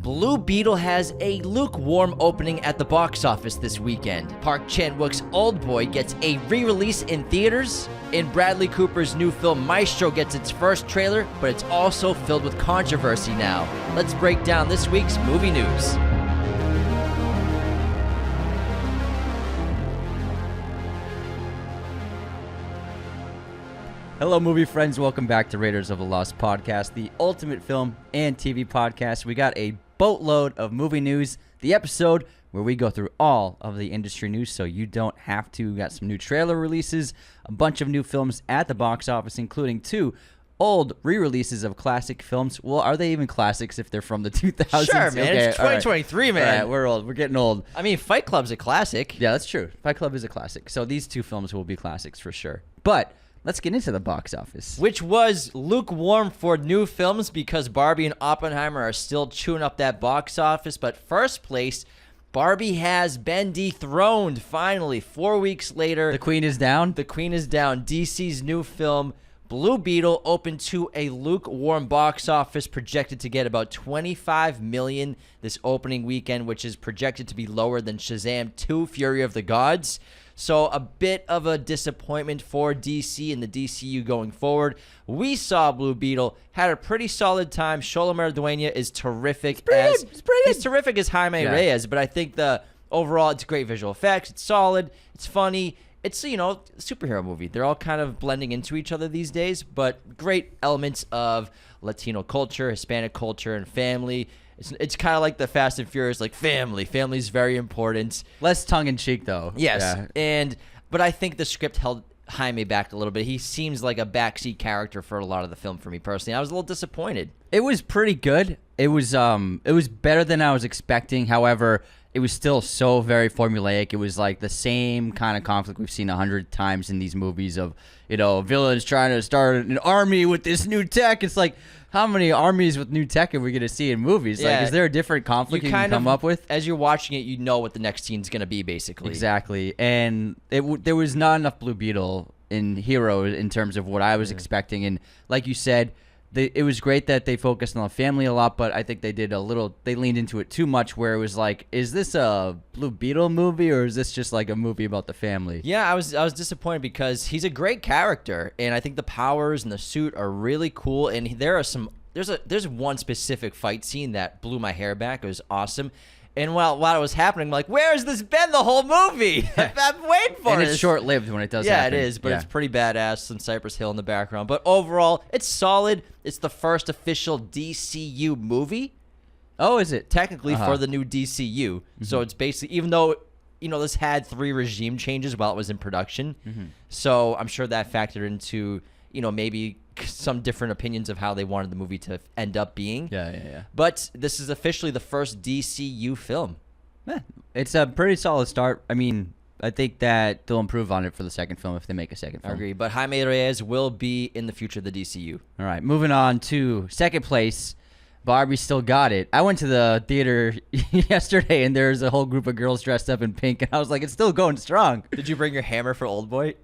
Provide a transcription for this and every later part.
Blue Beetle has a lukewarm opening at the box office this weekend. Park Chan-wook's Oldboy gets a re-release in theaters, and Bradley Cooper's new film Maestro gets its first trailer, but it's also filled with controversy now. Let's break down this week's movie news. Hello, movie friends. Welcome back to Raiders of the Lost podcast, the ultimate film and TV podcast. We got a boatload of movie news, the episode where we go through all of the industry news so you don't have to. We got some new trailer releases, a bunch of new films at the box office, including 2 old re-releases of classic films. Well, are they even classics if they're from the 2000s? Sure, man. Okay, it's 2023, man. All right, we're old. We're getting old. I mean, Fight Club's a classic. Yeah, that's true. Fight Club is a classic. So these 2 films will be classics for sure. But let's get into the box office. Which was lukewarm for new films because Barbie and Oppenheimer are still chewing up that box office. But first place, Barbie has been dethroned finally. 4 weeks later. The Queen is down? The Queen is down. DC's new film, Blue Beetle, opened to a lukewarm box office, projected to get about $25 million this opening weekend, which is projected to be lower than Shazam 2: Fury of the Gods. So a bit of a disappointment for DC and the DCU going forward. We saw Blue Beetle, had a pretty solid time. Deveney is terrific. He's terrific as Jaime Reyes, but I think overall it's great visual effects. It's solid. It's funny. It's, superhero movie. They're all kind of blending into each other these days, but great elements of Latino culture, Hispanic culture, and family. It's kind of like the Fast and Furious, like family. Family's very important. Less tongue-in-cheek, though. Yes, yeah. But I think the script held Jaime back a little bit. He seems like a backseat character for a lot of the film for me personally. I was a little disappointed. It was pretty good. It was better than I was expecting. However, it was still so very formulaic. It was like the same kind of conflict we've seen 100 times in these movies of, villains trying to start an army with this new tech. It's like, how many armies with new tech are we going to see in movies? Yeah. Like, is there a different conflict you can come up with? As you're watching it, you know what the next scene's going to be, basically. Exactly. And there was not enough Blue Beetle in Hero in terms of what I was expecting. And like you said, it was great that they focused on the family a lot, but I think they leaned into it too much where it was like, is this a Blue Beetle movie or is this just like a movie about the family? Yeah, I was disappointed because he's a great character, and I think the powers and the suit are really cool, and there's one specific fight scene that blew my hair back. It was awesome. And while it was happening, I'm like, where has this been the whole movie? I'm waiting for it. And it's short-lived when it does happen. Yeah, it is, but it's pretty badass and Cypress Hill in the background. But overall, it's solid. It's the first official DCU movie. Oh, is it? Technically for the new DCU. Mm-hmm. So it's basically, even though, this had 3 regime changes while it was in production. Mm-hmm. So I'm sure that factored into, maybe some different opinions of how they wanted the movie to end up being. Yeah. But this is officially the first DCU film. It's a pretty solid start. I mean, I think that they'll improve on it for the second film if they make a second film. I agree. But Jaime Reyes will be in the future of the DCU. All right, moving on to second place. Barbie still got it. I went to the theater yesterday, and there's a whole group of girls dressed up in pink, and I was like, it's still going strong. Did you bring your hammer for Oldboy?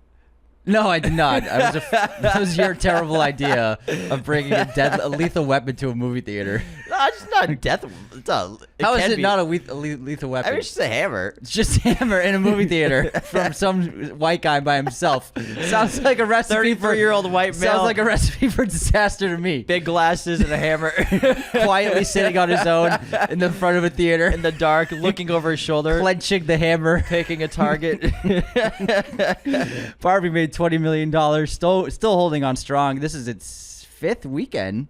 No, I did not. That was your terrible idea of bringing a lethal weapon to a movie theater. No, it's just not death. How is it not a lethal weapon? I mean, it's just a hammer. It's just a hammer in a movie theater from some white guy by himself. Sounds like a recipe for 33-year-old white male. Sounds like a recipe for disaster to me. Big glasses and a hammer. Quietly sitting on his own in the front of a theater. In the dark, looking over his shoulder. Clenching the hammer. Picking a target. Barbie made $20 million. Still holding on strong. This is its 5th weekend.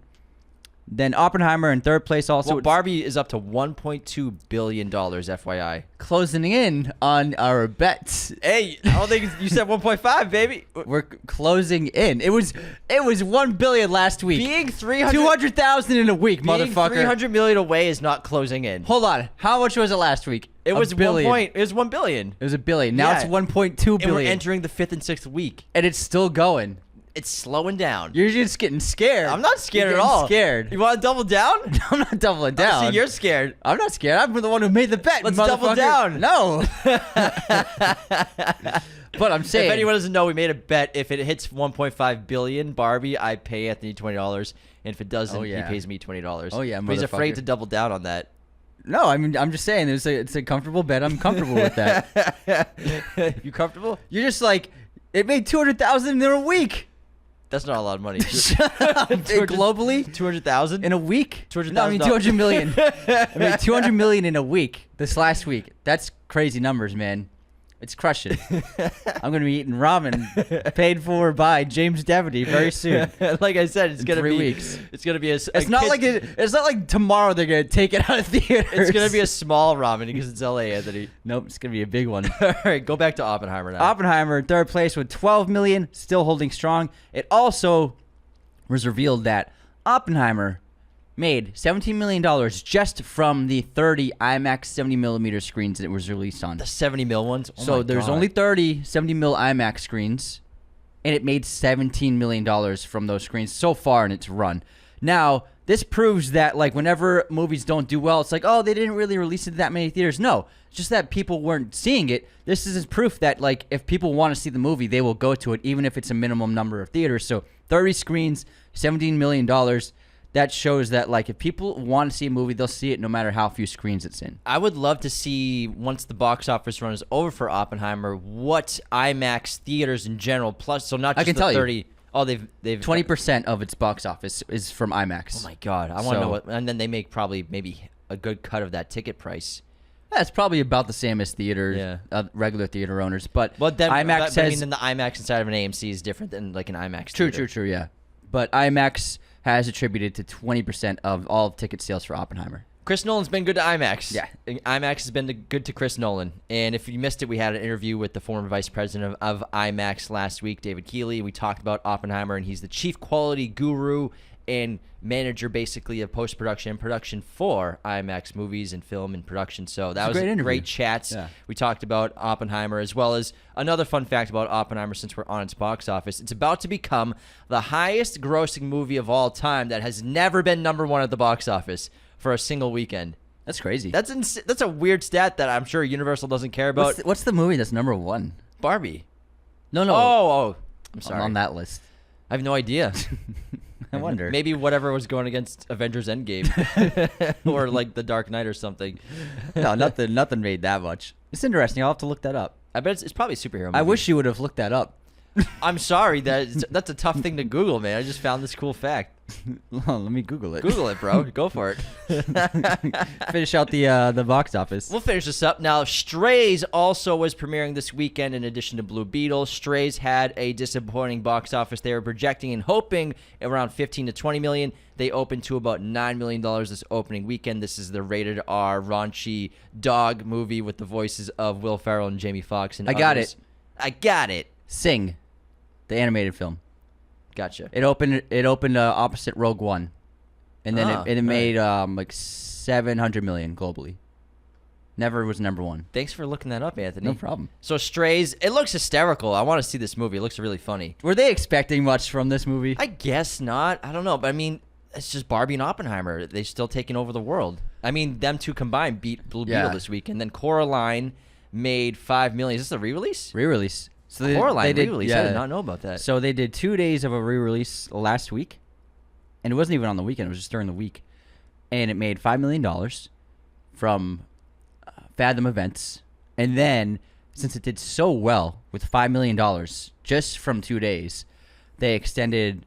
Then Oppenheimer in third place also. Well, Barbie is up to $1.2 billion, FYI. Closing in on our bets. Hey, I don't think you said 1.5, baby. We're closing in. It was $1 billion last week. Being 200,000 in a week, motherfucker. 300 million away is not closing in. Hold on. How much was it last week? It was $1 billion. It was $1 billion. It was $1 billion. Now it's 1.2 billion. And we're entering the 5th and 6th week. And it's still going. It's slowing down. You're just getting scared. I'm not scared at all. Scared. You want to double down? I'm not doubling down. See, you're scared. I'm not scared. I'm the one who made the bet. Let's double down. No. But I'm saying, if anyone doesn't know, we made a bet. If it hits 1.5 billion Barbie, I pay Anthony $20, and if it doesn't, he pays me $20. Oh yeah, but he's afraid to double down on that. No, I mean, I'm just saying it's a comfortable bet. I'm comfortable with that. You comfortable? You're just like, it made 200,000 in a week. That's not a lot of money. Globally, 200,000 in a week. 200,000. No, I mean 200 million. I mean 200 million in a week. This last week. That's crazy numbers, man. It's crushing. I'm gonna be eating ramen paid for by James Deveney very soon. Like I said, it's gonna 3 be weeks. It's gonna be It's not like tomorrow they're gonna take it out of theaters. It's gonna be a small ramen because it's LA, Anthony. Nope, it's gonna be a big one. All right, go back to Oppenheimer now. Oppenheimer in third place with 12 million, still holding strong. It also was revealed that Oppenheimer made $17 million just from the 30 IMAX 70mm screens that it was released on. The 70 mil ones. Oh So my there's God. only 30 70mm IMAX screens, and it made $17 million from those screens so far in its run. Now, this proves that, like, whenever movies don't do well, it's like, oh, they didn't really release it to that many theaters. No, it's just that people weren't seeing it. This is proof that, like, if people want to see the movie, they will go to it, even if it's a minimum number of theaters. So 30 screens, $17 million. That shows that, like, if people want to see a movie, they'll see it no matter how few screens it's in. I would love to see, once the box office run is over for Oppenheimer, what IMAX theaters in general, plus, so not just I can the tell 30. you. Oh, they've 20% of its box office is from IMAX. Oh my God, I want to So- know what. And then they make probably maybe a good cut of that ticket price. Yeah, it's probably about the same as theaters, Yeah. Regular theater owners. But But then IMAX but, says I mean, then the IMAX inside of an AMC is different than like an IMAX. true, theater. yeah. But IMAX has attributed to 20% of all ticket sales for Oppenheimer. Chris Nolan's been good to IMAX. Yeah. IMAX has been good to Chris Nolan. And if you missed it, we had an interview with the former vice president of IMAX last week, David Keeley. We talked about Oppenheimer, and he's the chief quality guru and manager, basically, of post-production and production for IMAX movies and film and production. So that was a great interview. great chats. Yeah. We talked about Oppenheimer, as well as another fun fact about Oppenheimer, since we're on its box office. It's about to become the highest grossing movie of all time that has never been number one at the box office for a single weekend. That's crazy. That's a weird stat that I'm sure Universal doesn't care about. What's the movie that's number one? Barbie. No. Oh, I'm sorry. On that list. I have no idea. I wonder. Maybe whatever was going against Avengers Endgame or like The Dark Knight or something. No, nothing made that much. It's interesting. I'll have to look that up. I bet it's probably a superhero movie. I wish you would have looked that up. I'm sorry. That's a tough thing to Google, man. I just found this cool fact. Well, let me Google it. Google it, bro. Go for it. Finish out the box office. We'll finish this up. Now, Strays also was premiering this weekend in addition to Blue Beetle. Strays had a disappointing box office. They were projecting and hoping around 15 to 20 million. They opened to about $9 million this opening weekend. This is the rated R raunchy dog movie with the voices of Will Ferrell and Jamie Foxx and I got others. it. I got it. Sing, the animated film. Gotcha. It opened opposite Rogue One, and then it made like 700 million globally. Never was number one. Thanks for looking that up, Anthony. No problem. So Strays, it looks hysterical. I want to see this movie. It looks really funny. Were they expecting much from this movie? I guess not. I don't know. But I mean, it's just Barbie and Oppenheimer. They're still taking over the world. I mean, them two combined beat Blue Beetle this week. And then Coraline made $5 million. Is this a re-release? Re-release. So Coraline did, re-release. I did not know about that. So they did 2 days of a re-release last week, and it wasn't even on the weekend. It was just during the week, and it made $5 million from Fathom Events. And then, since it did so well with $5 million just from 2 days, they extended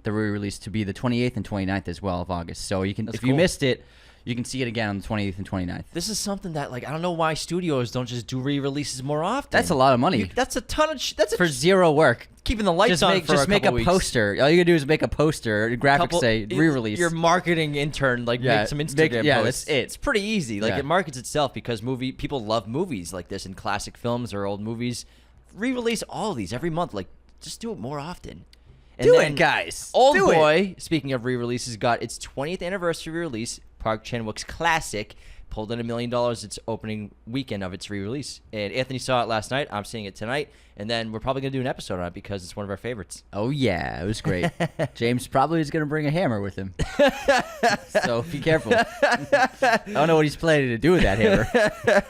the re-release to be the 28th and 29th as well of August. So you can, That's if you cool. missed it, you can see it again on the 28th and 29th. This is something that, like, I don't know why studios don't just do re-releases more often. That's a lot of money. That's a ton of that's for zero work. keeping the lights Just on make, for just a make a couple weeks. poster. All you gotta do is make a poster. Graphics say re-release. Your marketing intern, like, make some Instagram posts. That's it. It's pretty easy. Like, Yeah. it markets itself because people love movies like this and classic films or old movies. Re-release all of these every month. Like, just do it more often. And Do then it, guys. Old Do it. Boy, speaking of re-releases, got its 20th anniversary release. Park Chan-wook's classic pulled in $1 million its opening weekend of its re-release. And Anthony saw it last night. I'm seeing it tonight. And then we're probably going to do an episode on it because it's one of our favorites. Oh yeah, it was great. James probably is gonna bring a hammer with him, so be careful. I don't know what he's planning to do with that hammer.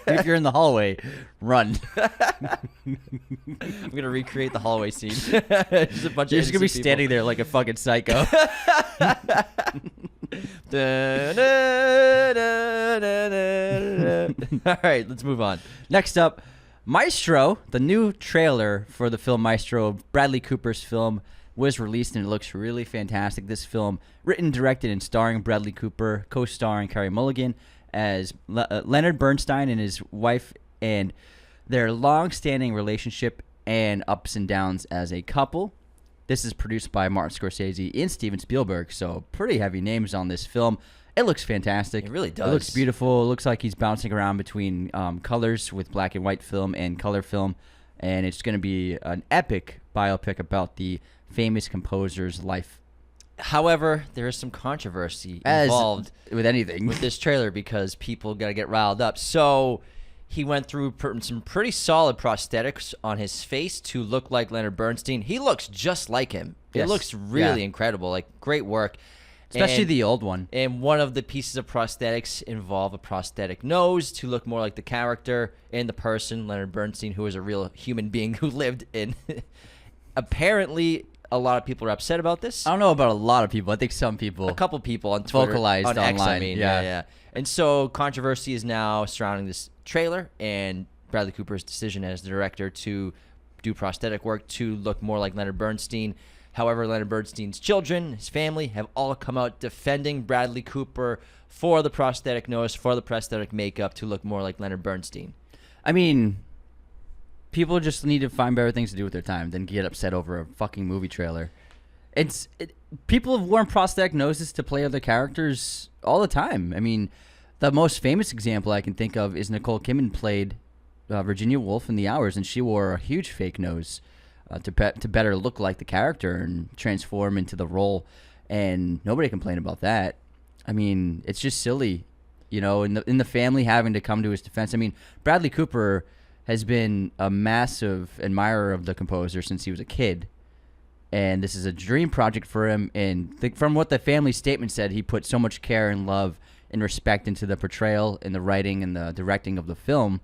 If you're in the hallway, run. I'm going to recreate the hallway scene. Just a bunch You're of just gonna be innocent people. standing there like a fucking psycho. All right, let's move on. Next up, Maestro, the new trailer for the film Maestro, Bradley Cooper's film, was released and it looks really fantastic. This film, written, directed, and starring Bradley Cooper, co-starring Carey Mulligan as Leonard Bernstein and his wife, and their long-standing relationship and ups and downs as a couple. This is produced by Martin Scorsese and Steven Spielberg, so pretty heavy names on this film. It looks fantastic. It really does. It looks beautiful. It looks like he's bouncing around between colors with black and white film and color film, and it's going to be an epic biopic about the famous composer's life. However, there is some controversy involved with anything with this trailer because people got to get riled up. So he went through some pretty solid prosthetics on his face to look like Leonard Bernstein. He looks just like him. Yes. It looks really incredible. Like, great work. Especially the old one. And one of the pieces of prosthetics involve a prosthetic nose to look more like the character and the person, Leonard Bernstein, who is a real human being who lived in. Apparently, a lot of people are upset about this. I don't know about a lot of people. I think some people. A couple people on Twitter. Vocalized on X, online. I mean. Yeah. And so controversy is now surrounding this trailer and Bradley Cooper's decision as the director to do prosthetic work to look more like Leonard Bernstein. However, Leonard Bernstein's children, his family, have all come out defending Bradley Cooper for the prosthetic nose, for the prosthetic makeup to look more like Leonard Bernstein. I mean, people just need to find better things to do with their time than get upset over a fucking movie trailer. People have worn prosthetic noses to play other characters all the time. I mean, the most famous example I can think of is Nicole Kidman played Virginia Woolf in The Hours, and she wore a huge fake nose to better look like the character and transform into the role, and nobody complained about that. I mean, it's just silly, in the family having to come to his defense. I mean, Bradley Cooper has been a massive admirer of the composer since he was a kid, and this is a dream project for him, and from what the family statement said, he put so much care and love and respect into the portrayal and the writing and the directing of the film.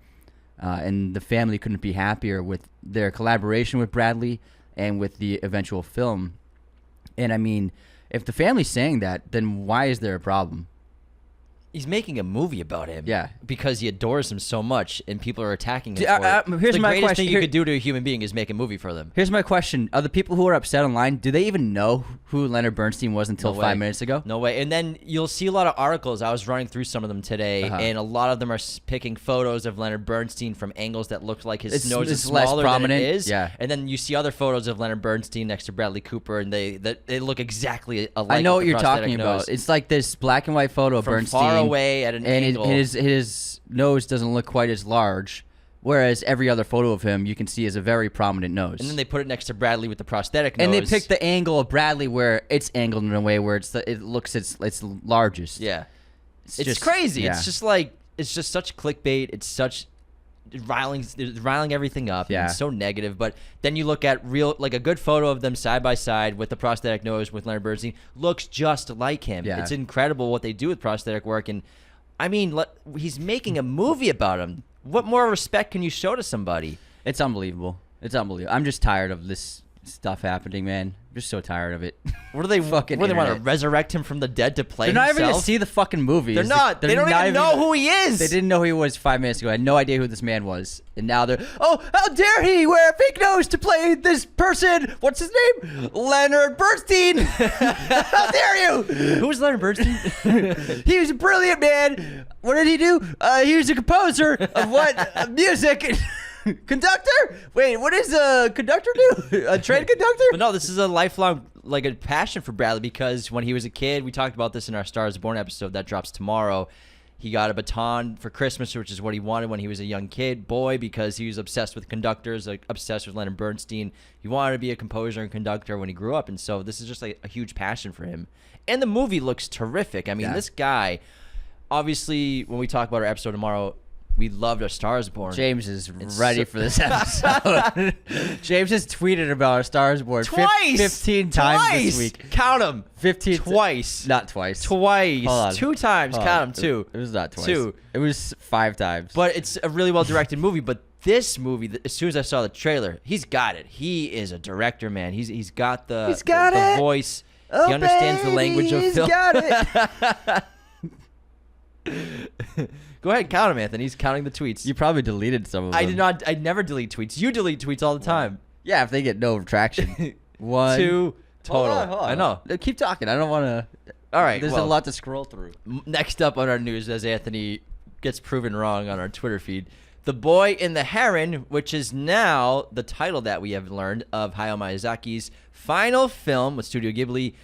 And the family couldn't be happier with their collaboration with Bradley and with the eventual film. And I mean, if the family's saying that, then why is there a problem? He's making a movie about him. Yeah. Because he adores him so much, and people are attacking him for it. Here's the my greatest question. thing you could do to a human being is make a movie for them. Here's my question. Are the people who are upset online, do they even know who Leonard Bernstein was until 5 minutes ago? No way. And then you'll see a lot of articles. I was running through some of them today, and a lot of them are picking photos of Leonard Bernstein from angles that look like his nose is smaller less prominent. than it is. Yeah. And then you see other photos of Leonard Bernstein next to Bradley Cooper, and they look exactly alike. I know what with the you're talking prosthetic nose. about. It's like this black and white photo of From Bernstein. far away at an and angle. His nose doesn't look quite as large, whereas every other photo of him you can see is a very prominent nose. And then they put it next to Bradley with the prosthetic nose. And they picked the angle of Bradley where it's angled in a way where it looks its largest. Yeah. It's just crazy. Yeah. It's just such clickbait. It's such riling everything up. Yeah. And it's so negative. But then you look at a good photo of them side by side with the prosthetic nose with Leonard Bernstein, looks just like him. Yeah. It's incredible what they do with prosthetic work. And I mean, he's making a movie about him. What more respect can you show to somebody? It's unbelievable. I'm just tired of this stuff happening, man. I'm just so tired of it. What do they Fucking What do they want to internet. resurrect him from the dead to play They're not himself? even going to see the fucking movie. They're not. They don't even know who he is. They didn't know who he was 5 minutes ago. I had no idea who this man was. And now they're, oh, how dare he wear a fake nose to play this person? What's his name? Leonard Bernstein. How dare you? Who's Leonard Bernstein? He was a brilliant man. What did he do? He was a composer of what? Music. Conductor? Wait, what does a conductor do? A train conductor? But no, this is a lifelong, a passion for Bradley, because when he was a kid, we talked about this in our Stars Born episode that drops tomorrow. He got a baton for Christmas, which is what he wanted when he was a young boy, because he was obsessed with conductors, obsessed with Leonard Bernstein. He wanted to be a composer and conductor when he grew up, and so this is just a huge passion for him. And the movie looks terrific. I mean, This guy, obviously, when we talk about our episode tomorrow, we loved A Star Is Born. James is ready for this episode. James has tweeted about A Star Is Born Twice! 15 times this week. Count them. 15 Twice. Not twice. Twice. Hold on. 2 times. Hold Count on. them. 2. It was not twice. 2. It was 5 times. But it's a really well-directed movie. But this movie, as soon as I saw the trailer, he's got it. He is a director, man. He's got the voice. He understands the language of film. Got it. Go ahead, count him, Anthony. He's counting the tweets. You probably deleted some of them. I did not. I never delete tweets. You delete tweets all the time. Yeah, if they get no traction. 1, 2 total. Hold on. I know. No, keep talking. I don't want to. All right. There's a lot to scroll through. Next up on our news, as Anthony gets proven wrong on our Twitter feed, The Boy and the Heron, which is now the title that we have learned of Hayao Miyazaki's final film with Studio Ghibli.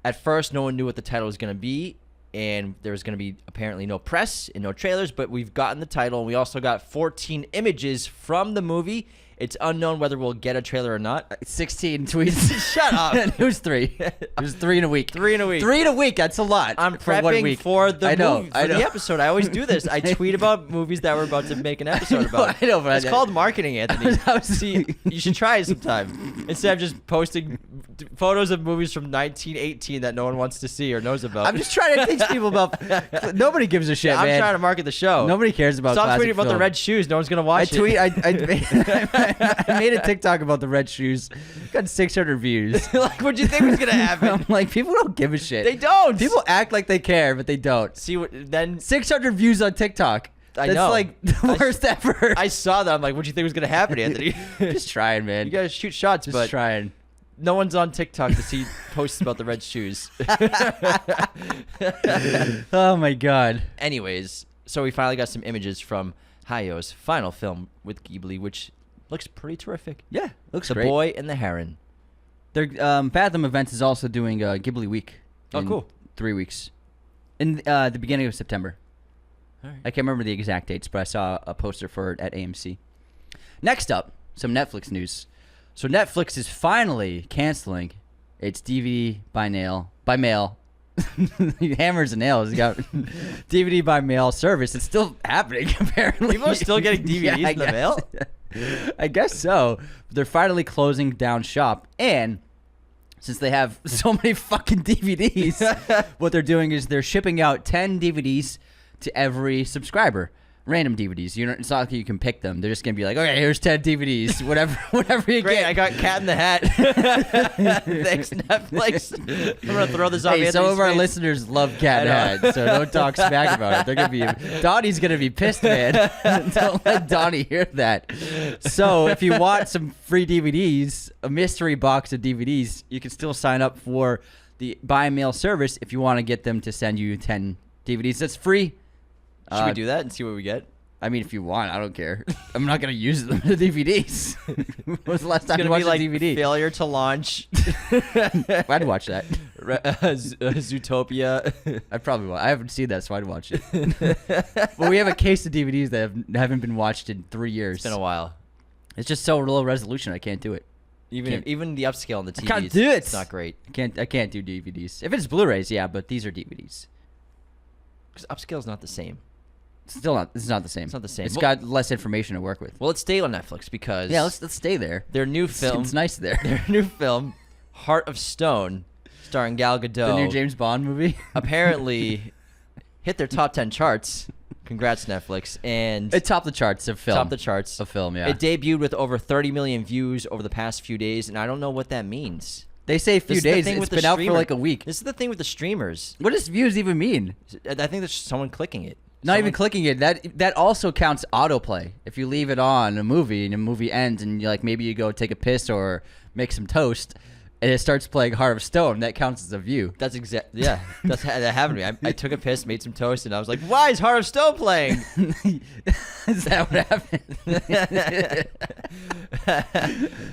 At first, no one knew what the title was going to be, and there was going to be apparently no press and no trailers, but we've gotten the title, and we also got 14 images from the movie. It's unknown whether we'll get a trailer or not. 16 tweets. Shut up. It was 3. It was 3 in a week. 3 in a week. 3 in a week. That's a lot. I'm for 1 prepping week. for the movie, I know. the episode. I always do this. I tweet about movies that we're about to make an episode about. I know, but it's called marketing, Anthony. See, you you should try it sometime instead of just posting photos of movies from 1918 that no one wants to see or knows about. I'm just trying to teach people about. Nobody gives a shit, I'm man. trying to market the show. Nobody cares about. Stop classic tweeting about the film. red shoes. No one's gonna watch it. I made a TikTok about the red shoes. Got 600 views. Like, what'd you think was gonna happen? I'm like, people don't give a shit. They don't. People act like they care, but they don't. See what then? 600 views on TikTok. I That's know. like the worst ever. I saw that. I'm like, what'd you think was gonna happen, Anthony? Just trying, man. You guys shoot shots, Just but trying. no one's on TikTok to see posts about the red shoes. Oh my god. Anyways, so we finally got some images from Hayao's final film with Ghibli, which looks pretty terrific. Yeah, looks The great. Boy and the Heron. Their Fathom Events is also doing Ghibli Week. Oh, in cool. 3 weeks. In the beginning of September. All right. I can't remember the exact dates, but I saw a poster for it at AMC. Next up, some Netflix news. So Netflix is finally canceling its DVD by mail. Hammers and nails. You got DVD by mail service. It's still happening, apparently. People are still getting DVDs Yeah, in the mail? I guess so. They're finally closing down shop. And since they have so many fucking DVDs, what they're doing is they're shipping out 10 DVDs to every subscriber. Random DVDs. It's not like you can pick them. They're just gonna be like, okay, here's 10 DVDs. Whatever you Great, get. I got Cat in the Hat. Thanks, Netflix. I'm gonna throw this off. Hey, some of our face. listeners love Cat in the Hat, so don't talk smack about it. They're gonna be Donnie's gonna be pissed, man. Don't let Donnie hear that. So if you want some free DVDs, a mystery box of DVDs, you can still sign up for the buy mail service if you want to get them to send you 10 DVDs. That's free. Should we do that and see what we get? I mean, if you want, I don't care. I'm not gonna use them the DVDs. When was the last time you It's gonna watched be like a DVD? failure to launch. I'd watch that. Zootopia. I probably will. I haven't seen that, so I'd watch it. But we have a case of DVDs that haven't been watched in 3 years. It's been a while. It's just so low resolution. I can't do it. Even the upscale on the TVs, can't do it. It's not great. I can't do DVDs. If it's Blu-rays, yeah, but these are DVDs. Because upscale's not the same. Still not. It's not the same. It's not the same. It's Well- got less information to work with. Well, it stayed on Netflix because Yeah, let's stay there. their new film. It's nice there. Their new film, Heart of Stone, starring Gal Gadot. The new James Bond movie. apparently hit their top 10 charts. Congrats, Netflix. And It topped the charts of film. topped the charts. Of film, yeah. It debuted with over 30 million views over the past few days, and I don't know what that means. They say a This few is the days. thing It's with the been out for streamer. like a week. This is the thing with the streamers. What does views even mean? I think there's someone clicking it. Not even Someone- clicking it. That also counts autoplay. If you leave it on a movie and the movie ends and you maybe you go take a piss or make some toast and it starts playing Heart of Stone, that counts as a view. That's that happened to me. I took a piss, made some toast, and I was like, "Why is Heart of Stone playing?" Is that what happened?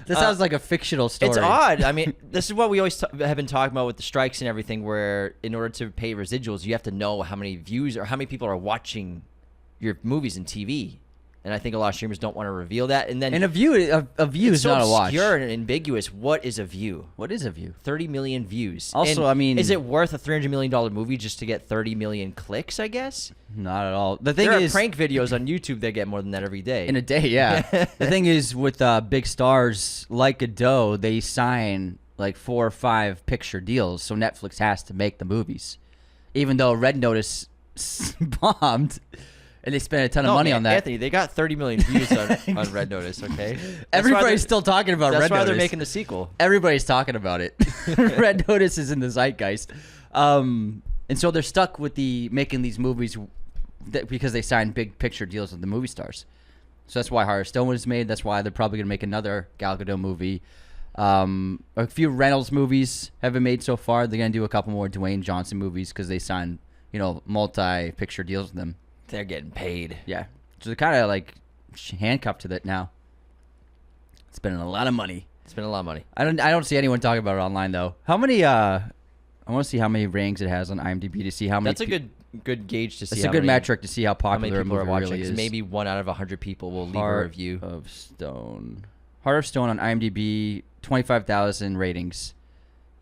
This sounds like a fictional story. It's odd. I mean, this is what we always have been talking about with the strikes and everything, where in order to pay residuals, you have to know how many views or how many people are watching your movies and TV. And I think a lot of streamers don't want to reveal that. And then And a view it's is so not a watch. obscure and ambiguous. What is a view? What is a view? 30 million views. Also, And I mean- is it worth a $300 million movie just to get 30 million clicks, I guess? Not at all. The thing There are is, prank videos on YouTube that get more than that every day. in a day, yeah. The thing is, with big stars like Godot, they sign like 4 or 5 picture deals, so Netflix has to make the movies. Even though Red Notice bombed, And they spent a ton of money on that. Anthony, they got 30 million views on Red Notice, okay? Everybody's still talking about Red Notice. That's why they're making the sequel. Everybody's talking about it. Red Notice is in the zeitgeist. And so they're stuck with making these movies because they signed big picture deals with the movie stars. So that's why Hearthstone was made. That's why they're probably going to make another Gal Gadot movie. A few Reynolds movies have been made so far. They're going to do a couple more Dwayne Johnson movies because they signed, multi-picture deals with them. They're getting paid. Yeah. So they're kind of like handcuffed to that now. Spending a lot of money. I don't see anyone talking about it online though. How many? I want to see how many ratings it has on IMDb to see how many. That's a good gauge to see. It's a good metric to see how popular people are watching. Really is. Maybe 1 out of 100 people will leave a review. Heart of Stone on IMDb, 25,000 ratings.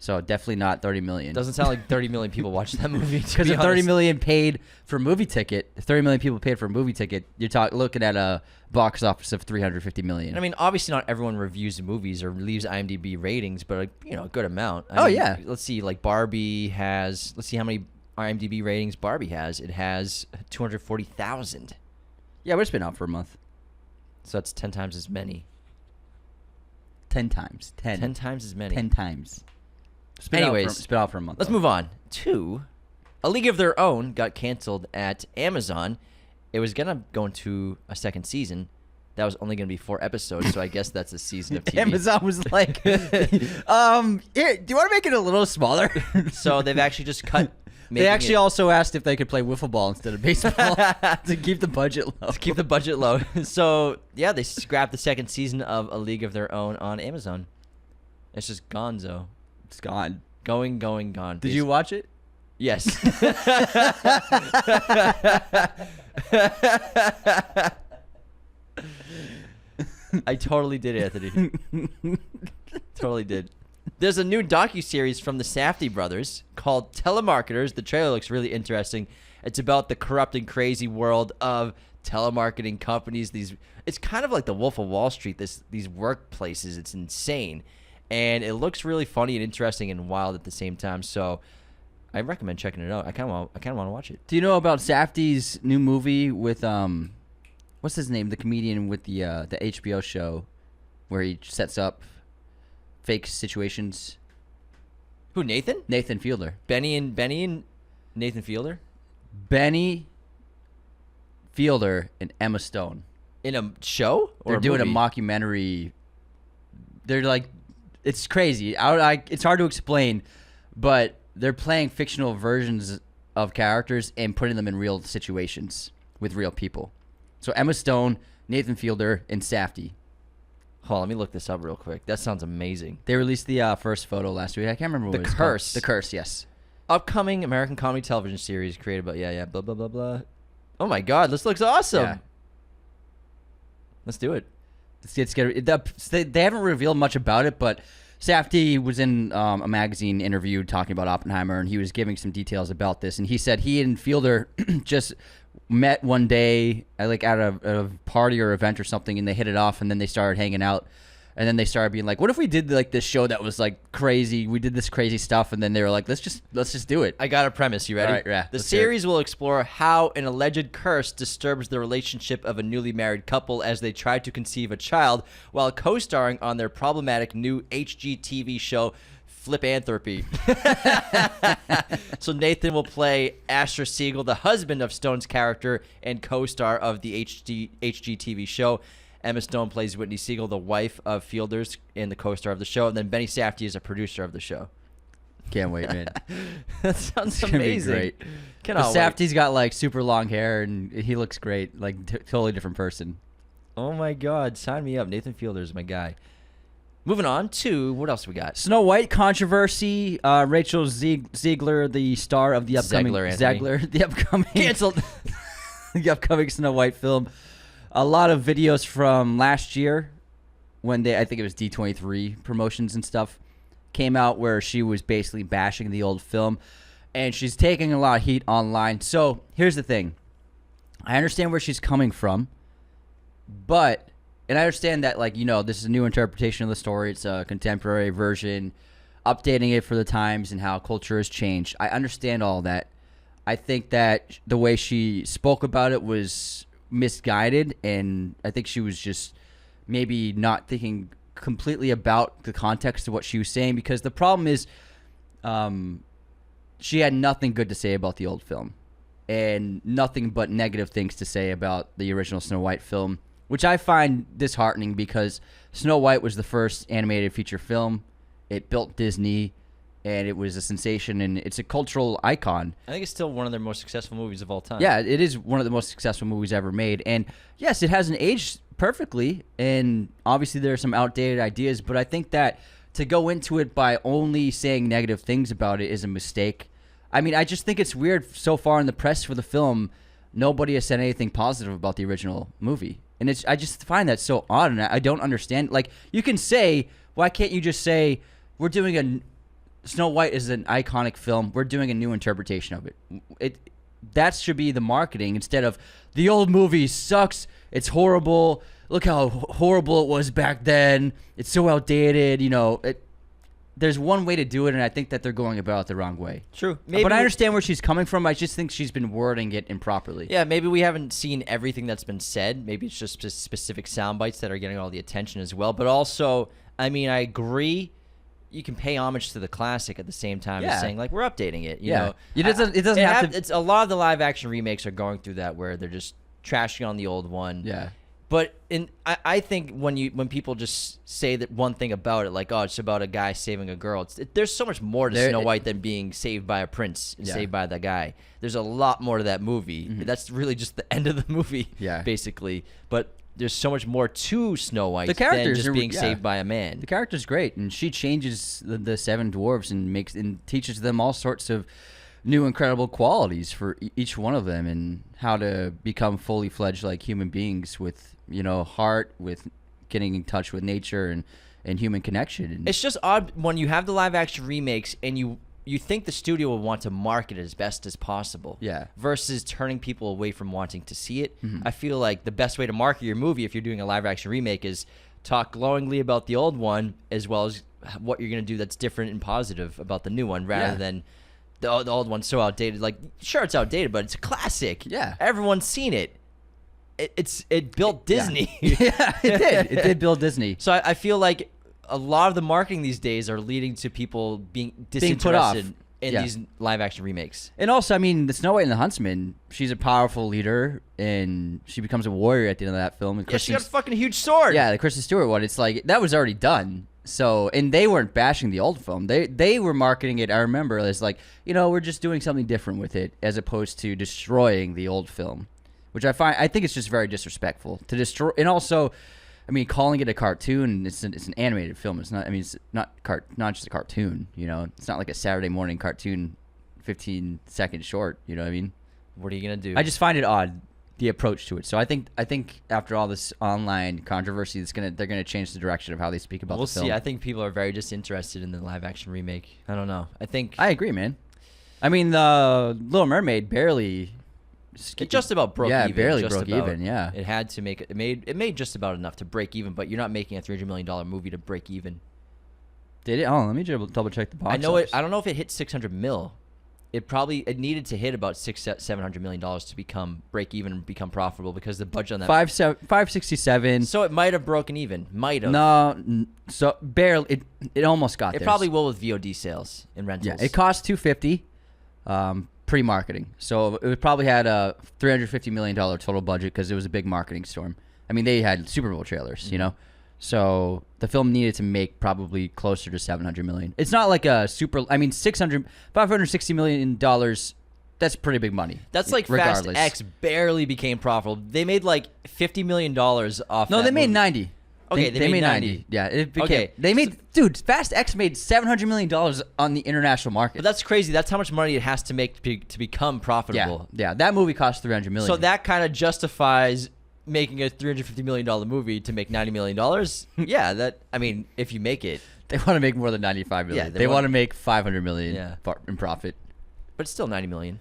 So definitely not 30 million. Doesn't sound like 30 million people watched that movie. Because if 30 million paid for a movie ticket, if 30 million people paid for a movie ticket, you're looking at a box office of 350 million. I mean, obviously not everyone reviews movies or leaves IMDb ratings, but a good amount. Yeah. Let's see, like Barbie has. Let's see how many IMDb ratings Barbie has. It has 240,000. Yeah, but it's been out for a month. So that's 10 times as many. 10 times. 10 times as many. 10 times. It's been out for a month. Let's move on to A League of Their Own got canceled at Amazon. It was going to go into a second season. That was only going to be 4 episodes, so I guess that's a season of TV. Amazon was like, here, do you want to make it a little smaller? So they've actually just cut. They actually also asked if they could play wiffle ball instead of baseball to keep the budget low. To keep the budget low. So, yeah, they scrapped the second season of A League of Their Own on Amazon. It's just gonzo. It's gone. Gone. Did you watch it? Yes. I totally did, Anthony. Totally did. There's a new docuseries from the Safdie brothers called Telemarketers. The trailer looks really interesting. It's about the corrupt and crazy world of telemarketing companies. It's kind of like the Wolf of Wall Street, these workplaces. It's insane. And it looks really funny and interesting and wild at the same time. So I recommend checking it out. I kind of want to watch it. Do you know about Safdie's new movie with what's his name? The comedian with the HBO show where he sets up fake situations. Who, Nathan? Nathan Fielder. Benny and Nathan Fielder? Benny Fielder and Emma Stone. In a show? Or They're doing movie? a mockumentary. They're like, it's crazy. It's hard to explain, but they're playing fictional versions of characters and putting them in real situations with real people. So Emma Stone, Nathan Fielder, and Safdie. Hold on, let me look this up real quick. That sounds amazing. They released the first photo last week. I can't remember what it was called. Curse. The Curse, yes. Upcoming American comedy television series created by blah blah blah blah. Oh my God, this looks awesome. Yeah. Let's do it. They haven't revealed much about it, but Safdie was in a magazine interview talking about Oppenheimer, and he was giving some details about this. And he said he and Fielder just met one day at a party or event or something, and they hit it off, and then they started hanging out. And then they started being like, what if we did like this show that was like crazy? We did this crazy stuff. And then they were like, let's just do it. I got a premise. You ready? All right, yeah. The series will explore how an alleged curse disturbs the relationship of a newly married couple as they try to conceive a child while co-starring on their problematic new HGTV show, Flipanthropy. So Nathan will play Asher Siegel, the husband of Stone's character and co-star of the HGTV show. Emma Stone plays Whitney Siegel, the wife of Fielders and the co-star of the show. And then Benny Safdie is a producer of the show. Can't wait, man. That sounds It's amazing. Gonna be great. Cannot wait. Safdie's got like super long hair, and he looks great. Like totally different person. Oh my God, sign me up. Nathan Fielder's my guy. Moving on to what else we got? Snow White controversy. Rachel Ziegler, the star of the upcoming the upcoming Canceled. the upcoming Snow White film. A lot of videos from last year when I think it was D23 promotions and stuff, came out where she was basically bashing the old film, and she's taking a lot of heat online. So here's the thing. I understand where she's coming from, and I understand that, this is a new interpretation of the story. It's a contemporary version, updating it for the times and how culture has changed. I understand all that. I think that the way she spoke about it was misguided, and I think she was just maybe not thinking completely about the context of what she was saying, because the problem is she had nothing good to say about the old film and nothing but negative things to say about the original Snow White film, which I find disheartening because Snow White was the first animated feature film. It built Disney, and it was a sensation, and it's a cultural icon. I think it's still one of their most successful movies of all time. Yeah, it is one of the most successful movies ever made. And yes, it hasn't aged perfectly, and obviously there are some outdated ideas, but I think that to go into it by only saying negative things about it is a mistake. I mean, I just think it's weird so far in the press for the film, nobody has said anything positive about the original movie. And I just find that so odd, and I don't understand. Like, you can say, why can't you just say, we're doing Snow White is an iconic film, we're doing a new interpretation of it. That should be the marketing, instead of, the old movie sucks, it's horrible, look how horrible it was back then, it's so outdated, there's one way to do it, and I think that they're going about it the wrong way. True. But I understand where she's coming from. I just think she's been wording it improperly. Yeah, maybe we haven't seen everything that's been said. Maybe it's just specific sound bites that are getting all the attention as well. But also, I mean, I agree. You can pay homage to the classic at the same time as saying, like, we're updating it. You know? It doesn't have to. It's a lot of the live action remakes are going through that, where they're just trashing on the old one. Yeah. But I think when people just say that one thing about it, like, oh, it's about a guy saving a girl, there's so much more to Snow White than being saved by a prince and saved by the guy. There's a lot more to that movie. Mm-hmm. That's really just the end of the movie, basically. But there's so much more to Snow White than just being saved by a man. The character's great, and she changes the seven dwarves and teaches them all sorts of new incredible qualities for each one of them, and how to become fully fledged like human beings with heart, with getting in touch with nature and human connection. It's just odd when you have the live action remakes and you think the studio will want to market it as best as possible, versus turning people away from wanting to see it. Mm-hmm. I feel like the best way to market your movie, if you're doing a live action remake, is talk glowingly about the old one, as well as what you're going to do that's different and positive about the new one, rather than the old one's so outdated. Like, sure, it's outdated, but it's a classic. Yeah, everyone's seen it. It built Disney. Yeah, it did. It did build Disney. So I feel like a lot of the marketing these days are leading to people being disinterested in these live action remakes. And also, I mean, the Snow White and the Huntsman, she's a powerful leader, and she becomes a warrior at the end of that film. And she got a fucking huge sword. Yeah, the Kristen Stewart one. It's like, that was already done. So, and they weren't bashing the old film. They were marketing it, I remember, as like, we're just doing something different with it, as opposed to destroying the old film, which I think it's just very disrespectful to destroy. And also, I mean, calling it a cartoon, it's an animated film. It's not. I mean, it's not just a cartoon. It's not like a Saturday morning cartoon, 15-second short. You know what I mean? What are you gonna do? I just find it odd, the approach to it. So I think after all this online controversy, they're gonna change the direction of how they speak about the film. We'll see. I think people are very disinterested in the live action remake. I don't know. I agree, man. I mean, the Little Mermaid barely. It just about broke even. Yeah, barely broke even, yeah. It had to make it. It made just about enough to break even, but you're not making a $300 million movie to break even. Did it? Oh, let me double check the box office. I don't know if it hit 600 mil. It needed to hit about $700 million to become break even and become profitable, because the budget on that 567. So it might have broken even. Might have. No, so barely. It almost got there. It probably will with VOD sales and rentals. Yeah, it cost $250. Pre-marketing, so it probably had a $350 million total budget, because it was a big marketing storm. I mean, they had Super Bowl trailers, so the film needed to make probably closer to $700 million. It's not like a super. I mean, $560 million. That's pretty big money. That's like regardless. Fast X barely became profitable. They made like $50 million off. No, they made 90. Okay, they made 90. Yeah, it became. Okay. Dude, Fast X made $700 million on the international market. But that's crazy. That's how much money it has to make to become profitable. Yeah, that movie cost $300 million. So that kind of justifies making a $350 million movie to make $90 million. Yeah, I mean, if you make it. They want to make more than $95 million. Yeah, they want to make $500 million in profit. But it's still $90 million.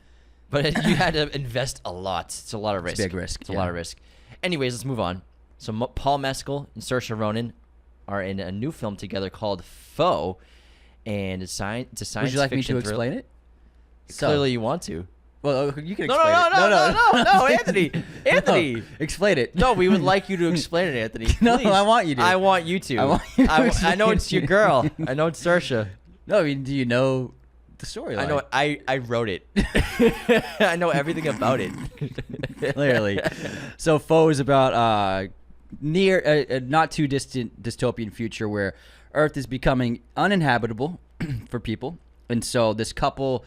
But you had to invest a lot. It's a lot of risk. It's a big risk. It's a lot of risk. Anyways, let's move on. So Paul Mescal and Saoirse Ronan are in a new film together called Foe, and it's a science fiction. Would you like me to explain it? Clearly, you want to. Well, you can No, explain it. no, Anthony. Anthony. No, explain it. No, we would like you to explain it, Anthony. No, Please. I want you to. I want you to. I want you to I know explain it's your girl. I know it's Saoirse. No, I mean, do you know the storyline? I know. I wrote it. I know everything about it. Clearly. So Foe is about near a not too distant dystopian future where Earth is becoming uninhabitable for people, and so this couple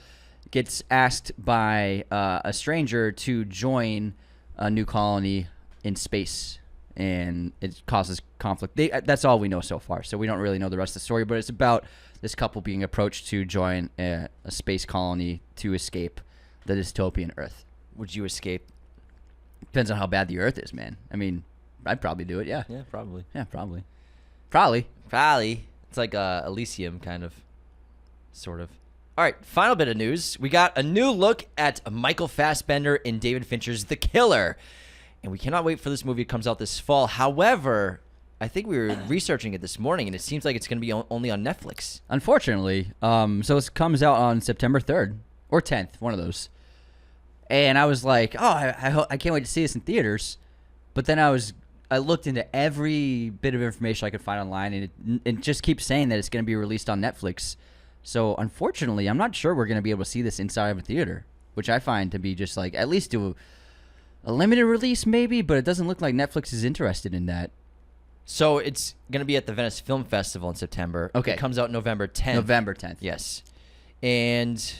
gets asked by a stranger to join a new colony in space, and it causes conflict. That's all we know so far, so we don't really know the rest of the story, but it's about this couple being approached to join a space colony to escape the dystopian Earth. Would you escape? Depends on how bad the Earth is, man. I mean, I'd probably do it, yeah. Yeah, probably. Yeah, probably. Probably. It's like Elysium, kind of. Sort of. All right, final bit of news. We got a new look at Michael Fassbender in David Fincher's The Killer. And we cannot wait for this movie. It comes out this fall. However, I think we were researching it this morning, and it seems like it's going to be only on Netflix. Unfortunately. So it comes out on September 3rd or 10th, one of those. And I was like, oh, I can't wait to see this in theaters. But then I looked into every bit of information I could find online, and it just keeps saying that it's going to be released on Netflix. So unfortunately, I'm not sure we're going to be able to see this inside of a theater, which I find to be just like at least do a limited release maybe, but it doesn't look like Netflix is interested in that. So it's going to be at the Venice Film Festival in September. Okay. It comes out November 10th. November 10th. Yes. And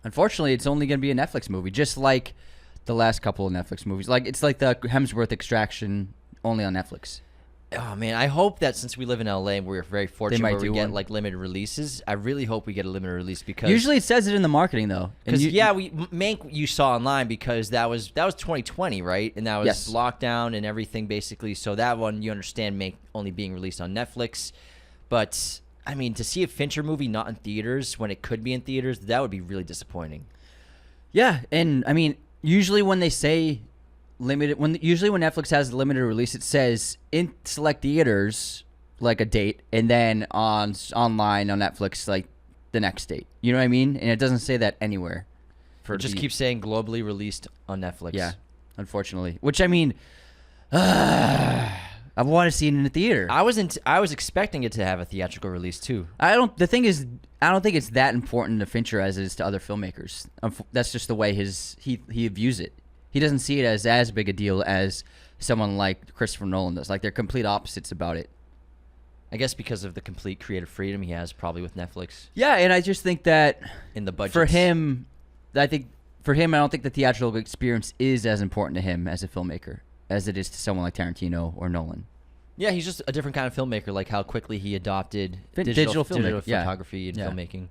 unfortunately, it's only going to be a Netflix movie, just like the last couple of Netflix movies. Like it's like the Hemsworth Extraction, only on Netflix. oh man, I hope that since we live in LA and we're very fortunate might where we do get one. like limited releases, I really hope we get a limited release because Usually it says it in the marketing though. And because Mank you saw online because that was 2020, right? And that was Yes. lockdown and everything basically. So that one you understand Mank only being released on Netflix, but I mean to see a Fincher movie not in theaters when it could be in theaters, that would be really disappointing. Yeah, and I mean, usually when they say limited, usually when Netflix has a limited release, it says in select theaters like a date, and then online on Netflix like the next date. You know what I mean? And it doesn't say that anywhere. It just keeps saying globally released on Netflix. Yeah, unfortunately. Which I mean, I want to see it in the theater. I was expecting it to have a theatrical release too. The thing is, I don't think it's that important to Fincher as it is to other filmmakers. That's just the way he views it. He doesn't see it as big a deal as someone like Christopher Nolan does. Like they're complete opposites about it. I guess because of the complete creative freedom he has probably with Netflix Yeah, and I just think that in the budget. for him, I don't think the theatrical experience is as important to him as a filmmaker as it is to someone like Tarantino or Nolan. Yeah, he's just a different kind of filmmaker, like how quickly he adopted Digital filmmaking, yeah. photography and Yeah. filmmaking.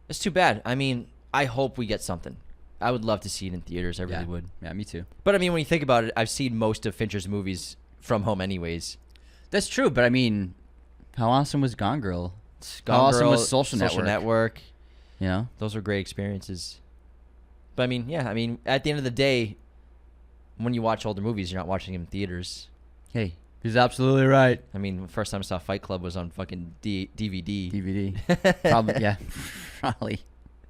It's too bad. I mean, I hope we get something. I would love to see it in theaters. I really would. Yeah, me too. But I mean, when you think about it, I've seen most of Fincher's movies from home anyways. That's true, but I mean, how awesome was Gone Girl? How awesome was Social Network. You know? Those were great experiences. But I mean, yeah, at the end of the day, when you watch older movies, you're not watching them in theaters. Hey, he's absolutely right. I mean, the first time I saw Fight Club was on fucking DVD. DVD. Probably, yeah. Probably.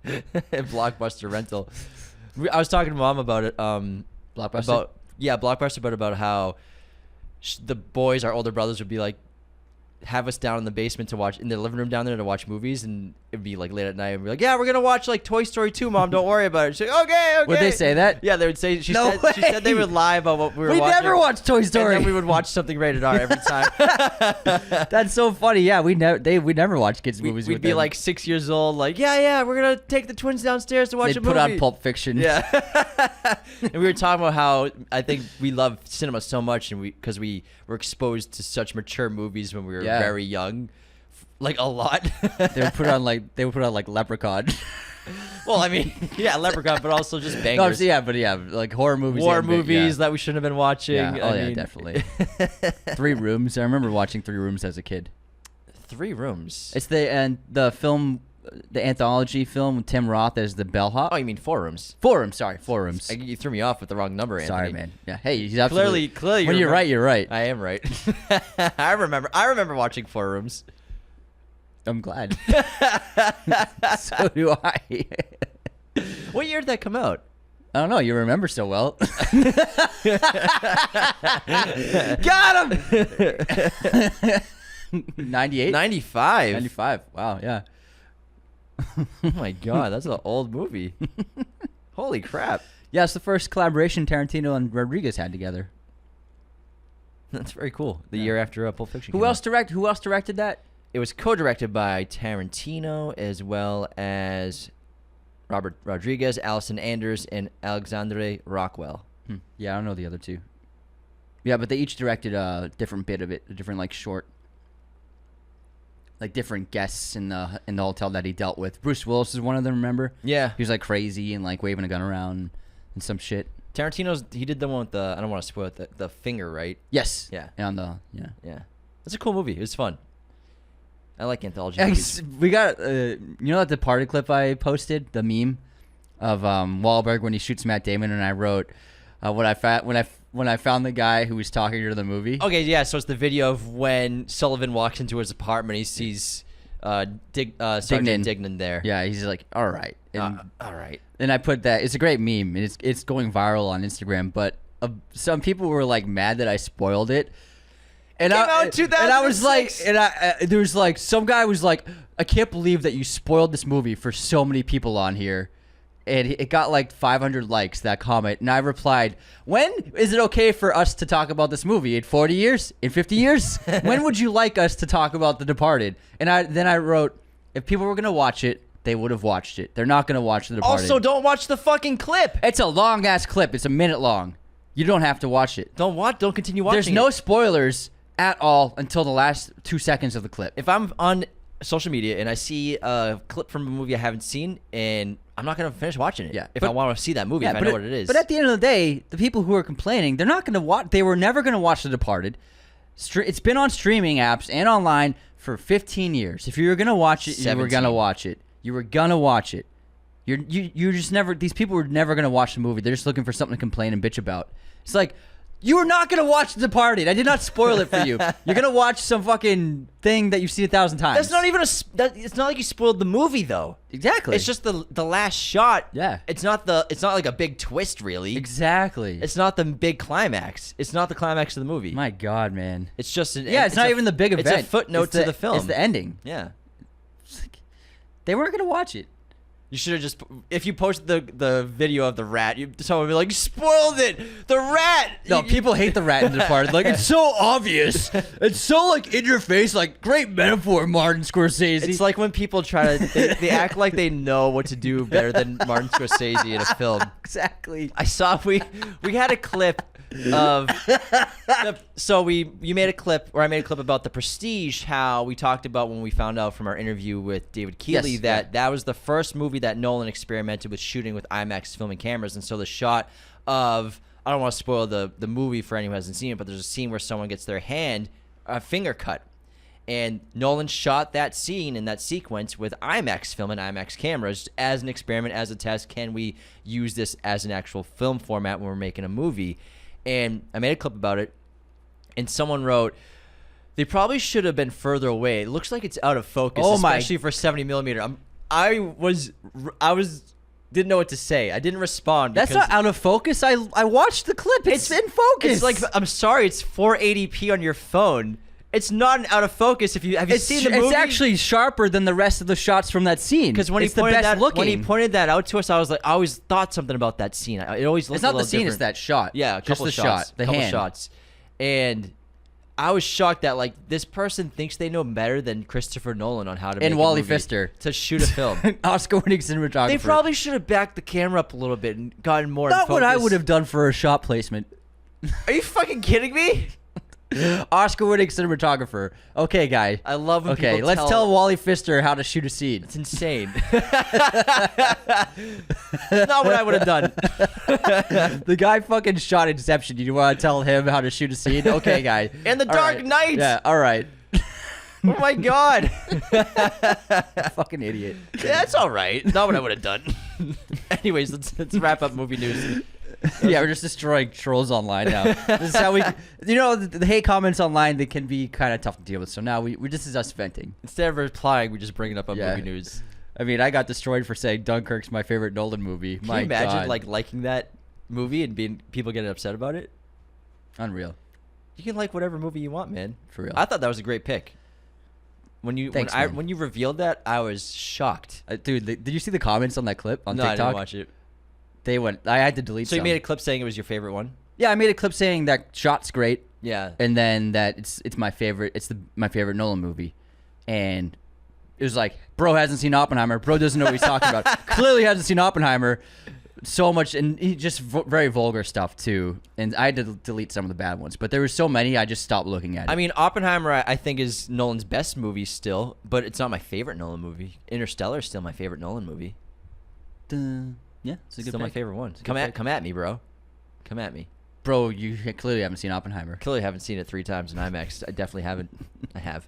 Blockbuster rental. I was talking to Mom about it. Blockbuster? Blockbuster, but about how the boys, our older brothers, would be like, have us down in the basement to watch, in the living room down there to watch movies, and it'd be like late at night, and be like, yeah, we're gonna watch like Toy Story 2, Mom, don't worry about it. She's like, okay. Would they say that? Yeah, they would say. She No said they way. would lie about what we were We watching. never watched Toy Story. And then we would watch something rated R every time. That's so funny. Yeah, we never watch kids movies. We'd with be them. like 6 years old, like, yeah, we're gonna take the twins downstairs to watch They'd a movie. put on Pulp Fiction. Yeah. And we were talking about how I think we love cinema so much, and because we were exposed to such mature movies when we were very young, like a lot. They would put on like Leprechaun. Well, I mean, yeah, Leprechaun, but also just No, bangers. like horror movies. War and movies yeah. that we shouldn't have been watching. Yeah. Oh I yeah, mean, definitely. 3 Rooms. I remember watching 3 Rooms as a kid. 3 Rooms. It's the anthology film with Tim Roth as the bellhop. Oh, you mean 4 Rooms? 4 Rooms. Sorry, 4 Rooms. You threw me off with the wrong number, Anthony. Sorry, man. Yeah. Hey, he's absolutely Clearly, when you're right, you're right. I am right. I remember watching 4 Rooms. I'm glad. So do I. What year did that come out? I don't know. You remember so well. Got him. 98? 95. 95. Wow, yeah. Oh my god, that's an old movie. Holy crap. Yeah, it's the first collaboration Tarantino and Rodriguez had together. That's very cool. The year after Pulp Fiction. Who else directed that? It was co-directed by Tarantino as well as Robert Rodriguez, Allison Anders, and Alexandre Rockwell. Yeah, I don't know the other two. Yeah, but they each directed a different bit of it, a different like short, like different guests in the hotel that he dealt with. Bruce Willis is one of them. Remember? Yeah, he was like crazy and like waving a gun around and some shit. He did the one with the, I don't want to spoil it, the finger, right? Yes. Yeah. And yeah. That's a cool movie. It was fun. I like anthology movies. We got you know that Departed clip I posted, the meme of Wahlberg when he shoots Matt Damon, and I wrote when I found the guy who was talking to the movie. Okay, yeah. So it's the video of when Sullivan walks into his apartment. He sees Sergeant Dignan there. Yeah, he's like, all right, and, all right. And I put that. It's a great meme, and it's going viral on Instagram. But some people were like mad that I spoiled it. And I was like, there was like some guy was like, I can't believe that you spoiled this movie for so many people on here, and it got like 500 likes, that comment. And I replied, when is it okay for us to talk about this movie? In 40 years? In 50 years? When would you like us to talk about The Departed? And then I wrote, if people were gonna watch it, they would have watched it. They're not gonna watch The Departed. Also, don't watch the fucking clip. It's a long ass clip. It's a minute long. You don't have to watch it. Don't continue watching. There's no spoilers at all until the last 2 seconds of the clip. If I'm on social media and I see a clip from a movie I haven't seen, and I'm not gonna finish watching it. Yeah, if I want to see that movie, if I know what it is. But at the end of the day, the people who are complaining, they're not gonna watch. They were never gonna watch The Departed. It's been on streaming apps and online for 15 years. If you were gonna watch it, 17. you were gonna watch it. You were gonna watch it. You're just never. These people were never gonna watch the movie. They're just looking for something to complain and bitch about. It's like, you are not going to watch The Departed. I did not spoil it for you. You're going to watch some fucking thing that you've seen 1,000 times. That's not even it's not like you spoiled the movie though. Exactly. It's just the last shot. Yeah. It's not like a big twist really. Exactly. It's not the big climax. It's not the climax of the movie. My God, man. It's just it's not even the big event. It's a footnote to the film. It's the ending. Yeah. They weren't going to watch it. You should have just, if you posted the video of the rat, someone would be like, you spoiled it, the rat. No, people hate the rat in The Departed. Like, it's so obvious. It's so like in your face. Like, great metaphor, Martin Scorsese. It's like when people try to, they act like they know what to do better than Martin Scorsese in a film. Exactly. I saw we had a clip of you made a clip, or I made a clip about The Prestige, how we talked about when we found out from our interview with David Keeley that was the first movie that Nolan experimented with shooting with IMAX filming cameras. And so the shot of, I don't want to spoil the movie for anyone who hasn't seen it, but there's a scene where someone gets their finger cut, and Nolan shot that scene in that sequence with IMAX film and IMAX cameras as an experiment, as a test. Can we use this as an actual film format when we're making a movie? And I made a clip about it, and someone wrote, they probably should have been further away. It looks like it's out of focus, especially for 70 millimeter. I didn't know what to say. I didn't respond. That's not out of focus. I watched the clip. It's in focus. It's like, I'm sorry, it's 480p on your phone. It's not out of focus. Have you seen the movie? It's actually sharper than the rest of the shots from that scene. Because when he pointed that out to us, I always thought something about that scene. It always looked it's not a little the scene. different. It's that shot. Yeah, just the shot. The hand. Shots. And I was shocked that like this person thinks they know better than Christopher Nolan on how to make Wally a movie Pfister to shoot a film. Oscar-winning cinematographer. They probably should have backed the camera up a little bit and gotten more. Not in focus. what I would have done for a shot placement. Are you fucking kidding me? Oscar-winning cinematographer. Okay, guy. I love when people let's tell Wally Pfister how to shoot a scene. It's insane. Not what I would have done. The guy fucking shot Inception. You want to tell him how to shoot a scene? Okay, guy. And The Dark Knight. Yeah, all right. Oh my God. Fucking idiot. Yeah, that's all right. Not what I would have done. Anyways, let's wrap up movie news. Yeah, we're just destroying trolls online now. This is how the hate comments online, they can be kind of tough to deal with. So now this is us venting. Instead of replying, we just bring it up on movie news. I mean, I got destroyed for saying Dunkirk's my favorite Nolan movie. Can My you imagine God. like liking that movie and being people getting upset about it? Unreal. You can like whatever movie you want, man. For real. I thought that was a great pick. Thanks, When you revealed that, I was shocked. Dude, did you see the comments on that clip on No, I TikTok? didn't watch it. They went. I had to delete. So you some. made a clip saying it was your favorite one? Yeah, I made a clip saying that shot's great, Yeah. and then that it's my favorite. It's my favorite Nolan movie, and it was like, bro hasn't seen Oppenheimer. Bro doesn't know what he's talking about. Clearly hasn't seen Oppenheimer. So much, and he just very vulgar stuff too. And I had to delete some of the bad ones, but there were so many, I just stopped looking at it. I mean, Oppenheimer, I think, is Nolan's best movie still, but it's not my favorite Nolan movie. Interstellar is still my favorite Nolan movie. Yeah, it's a good Still my pick. favorite one. Good Come pick. at me, bro. Come at me. Bro, you clearly haven't seen Oppenheimer. Clearly haven't seen it 3 times in IMAX. I definitely haven't. I have.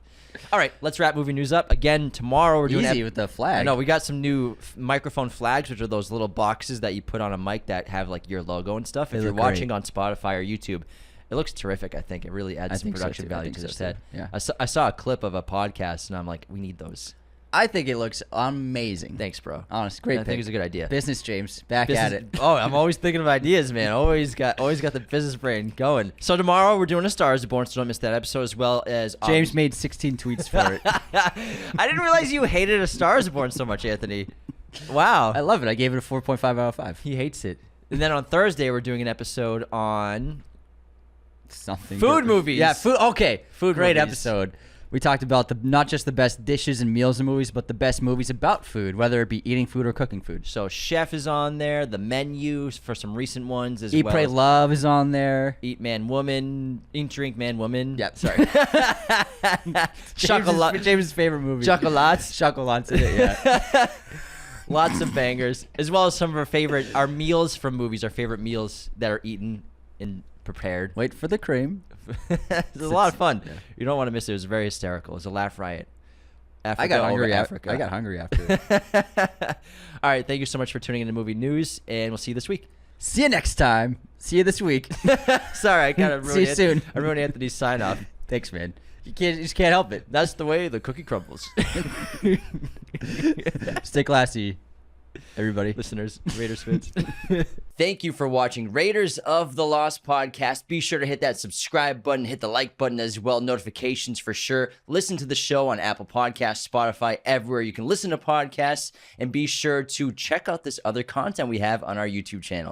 All right, let's wrap movie news up. Again, tomorrow we're doing... Easy with the flag. I know, we got some new microphone flags, which are those little boxes that you put on a mic that have like your logo and stuff. They If you're look great. watching on Spotify or YouTube, it looks terrific, I think. It really adds I some think so, production too. I value think to so, the too. set. Yeah. I saw a clip of a podcast, and I'm like, we need those. I think it looks amazing. Thanks, bro. Honest, great I think pick. it's a good idea. Business James, back at it. Oh, I'm always thinking of ideas, man. Always got the business brain going. So tomorrow we're doing A Star Is Born, so don't miss that episode, as well as James made 16 tweets for it. I didn't realize you hated A Star Is Born so much, Anthony. Wow. I love it. I gave it a 4.5 out of 5. He hates it. And then on Thursday we're doing an episode on Something food good. movies. Yeah, food. Okay, Food Great movies. episode. We talked about not just the best dishes and meals in movies, but the best movies about food, whether it be eating food or cooking food. So Chef is on there, the menu for some recent ones as Eat, well. Pray, as Love is on there. Eat Man Woman, Eat Drink Man Woman. Yep, sorry. James' favorite movie. Chocolates. Chocolates in it, yeah. Lots of bangers, as well as some of our meals from movies, our favorite meals that are eaten and prepared. Wait for the cream. It's a lot of fun. Yeah. You don't want to miss it. It was very hysterical. It was a laugh riot. I got hungry after after. I got hungry after. All right. Thank you so much for tuning into Movie News, and we'll see you this week. See you next time. See you this week. Sorry, I kind of See you soon. I ruined Anthony's sign off. Thanks, man. You just can't help it. That's the way the cookie crumbles. Stay classy, everybody. Listeners, Raiders fans. Thank you for watching Raiders of the Lost podcast. Be sure to hit that subscribe button, hit the like button as well, notifications for sure. Listen to the show on Apple Podcasts, Spotify, everywhere you can listen to podcasts, and be sure to check out this other content we have on our YouTube channel.